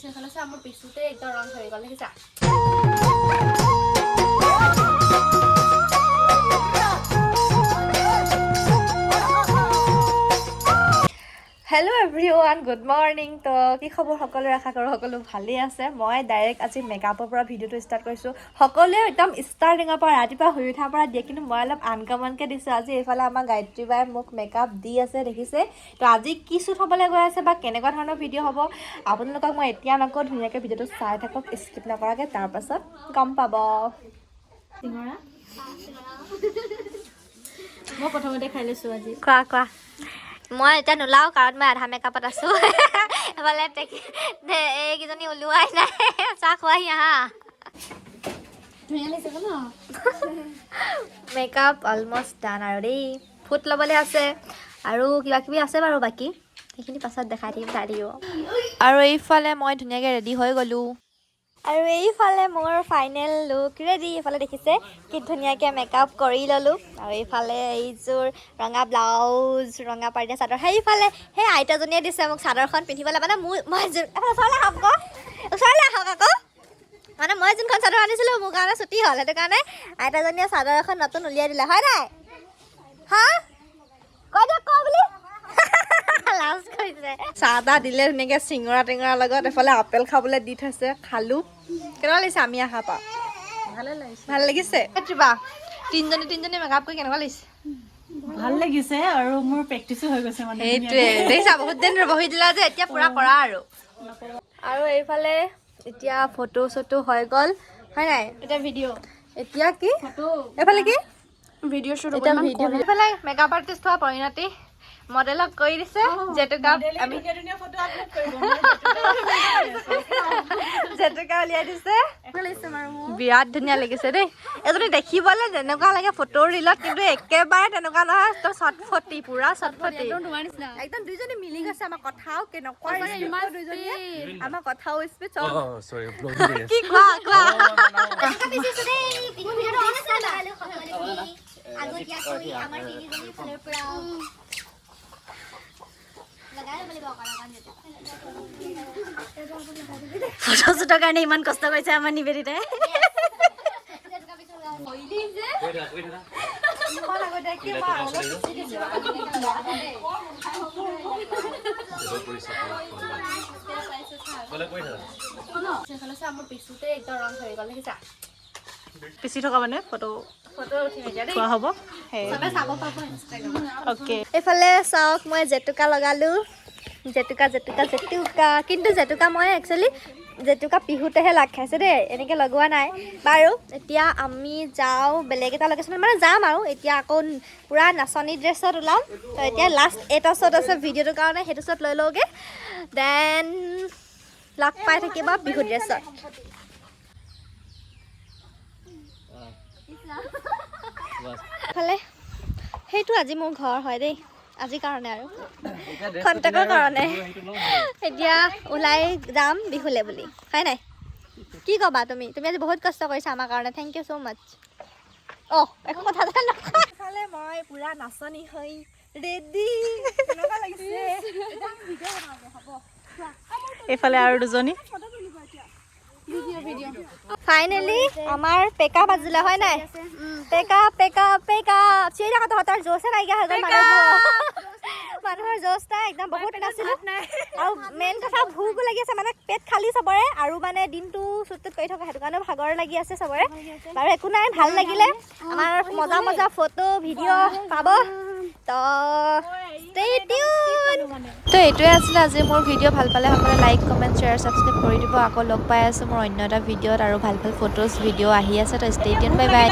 সেইফালে চা মোৰ পিছুতে একদম ৰং ধৰি গ'ল দেখিছা হেল্ল' এভৰিৱান গুড মৰ্ণিং তো কি খবৰ সকলোৰে আশা কৰোঁ সকলো ভালেই আছে মই ডাইৰেক্ট আজি মেকআপৰ পৰা ভিডিঅ'টো ষ্টাৰ্ট কৰিছোঁ সকলোৱে একদম ষ্টাৰ্টিঙৰ পৰা ৰাতিপুৱা শুই উঠাৰ পৰা দিয়ে কিন্তু মই অলপ আনকমনকৈ দিছোঁ আজি এইফালে আমাৰ গায়ত্ৰী বাই মোক মেকআপ দি আছে দেখিছে তো আজি কি শ্বুট হ'বলৈ গৈ আছে বা কেনেকুৱা ধৰণৰ ভিডিঅ' হ'ব আপোনালোকক মই এতিয়া নকওঁ ধুনীয়াকৈ ভিডিঅ'টো চাই থাকক স্কিপ নকৰাকৈ তাৰপাছত গম পাব চিঙৰা মই প্ৰথমতে খাই লৈছোঁ আজি কোৱা কোৱা মই এতিয়া নোলাওঁ কাৰণ মই আধা মেকআপত আছোঁ এফালে এইকেইজনী ওলোৱাই নাই চাহ খোৱাহি আহা মেকআপ অলমষ্ট ডান আৰু দেই ফুট ল'বলৈ আছে আৰু কিবা কিবি আছে বাৰু বাকী সেইখিনি পাছত দেখাই থাকিম চাই থাকিব আৰু এইফালে মই ধুনীয়াকৈ ৰেডি হৈ গ'লোঁ আৰু এইফালে মোৰ ফাইনেল লুক ৰেডি এইফালে দেখিছে কি ধুনীয়াকৈ মেকআপ কৰি ল'লোঁ আৰু এইফালে এইযোৰ ৰঙা ব্লাউজ ৰঙা পাৰ্টিয়া চাদৰ সেইফালে সেই আইতাজনীয়ে দিছে মোক চাদৰখন পিন্ধিবলৈ মানে মই ওচৰলৈ আহক আকৌ মানে মই যোনখন চাদৰ আনিছিলোঁ মোৰ কাৰণে ছুটি হ'ল সেইটো কাৰণে আইতাজনীয়ে চাদৰ এখন নতুন উলিয়াই দিলে হয় নাই হা কৈ দিয়ক ক বুলি লাজ কৰিছে চাহ তাহ দিলে ধুনীয়াকৈ চিঙৰা টিঙৰাৰ লগত এফালে আপেল খাবলৈ দি থৈছে খালোঁ কেনেকুৱা লাগিছে আমি অহা পা ভাল লাগিছে তিনিজনী মেকআপ কৰি কেনেকুৱা লাগিছে ভাল লাগিছে আৰু মোৰ প্ৰেক্টিছো হৈ গৈছে মানে সেইটোৱে দেখিছা বহুত দিন বহি দিলা যে এতিয়া পুৰা কৰা আৰু এইফালে এতিয়া ফটো চটো হৈ গ'ল হয় নাই এতিয়া ভিডিঅ' এতিয়া কি এইফালে কি ভিডিঅ' শ্বুট এইফালে মেকআপ আৰ্টিষ্ট হোৱা পৰিণতি মডেলক কৰি দিছে জেতুকা আমি জেতুকা উলিয়াই দিছে বিৰাট ধুনীয়া লাগিছে দেই এজনী দেখিবলৈ যেনেকুৱা লাগে ফটো ৰিলত কিন্তু একেবাৰে তেনেকুৱা নহয় একদম চটফটি পুৰা চটফটি একদম দুইজনী মিলি গৈছে আমাৰ কথাও কেনেকুৱা আমাৰ কথাও স্পীড কি কোৱা কোৱা ফটো শ্বুটৰ কাৰণে ইমান কষ্ট কৰিছে আমাৰ নিবেদিতাই পিচি থকা মানে ফটো থোৱা হ'ব এইফালে চাওক মই জেতুকা লগালোঁ জেতুকা কিন্তু জেতুকা মই একচুৱেলি জেতুকা পিহুতেহে লাগ খাইছে দেই এনেকৈ লগোৱা নাই বাৰু এতিয়া আমি যাওঁ বেলেগ এটা লোকেশ্যন মানে যাম আৰু এতিয়া আকৌ পূৰা নাচনী ড্ৰেছত ওলাম তো এতিয়া লাষ্ট এটা শ্বট আছে ভিডিঅ'টোৰ কাৰণে সেইটো শ্বট লৈ লওঁগৈ দেন লগ পাই থাকিব বিহু ড্ৰেছত ফালে সেইটো আজি মোৰ ঘৰ হয় দেই আজিৰ কাৰণে আৰু খন্তেকৰ কাৰণে এতিয়া ওলাই যাম বিহুলে বুলি হয় নাই কি ক'বা তুমি আজি বহুত কষ্ট কৰিছা আমাৰ কাৰণে থেংক ইউ ছ' মাছ একো কথা নক'লে মই পুৰা নাচনী হৈ ৰেডি এইফালে আৰু দুজনী ফাইনেলি আমাৰ পেকআপ আজিলে হয় নাই পেকআপ চিঞৰি থকা তহঁতৰ জোচে নাইকিয়া হৈ গ'ল মানুহৰ জোচ নাই একদম বহুত নাছিলোঁ আৰু মেইন কথা ভোকো লাগি আছে মানে পেট খালী চবৰে আৰু মানে দিনটো শ্বুট কৰি থকা সেইটো কাৰণে ভাগৰ লাগি আছে চবৰে বাৰু একো নাই ভাল লাগিলে আমাৰ মজা ফটো ভিডিঅ' পাব তো এইটোৱে আছিলে আজি মোৰ ভিডিঅ' ভাল পালে সকলোৱে লাইক কমেণ্ট শ্বেয়াৰ ছাবস্ক্ৰাইব কৰি দিব আকৌ লগ পাই আছোঁ মোৰ অন্য এটা ভিডিঅ'ত আৰু ভাল ফটোজ ভিডিঅ' আহি আছে তো ষ্টে টিউন বাই বাই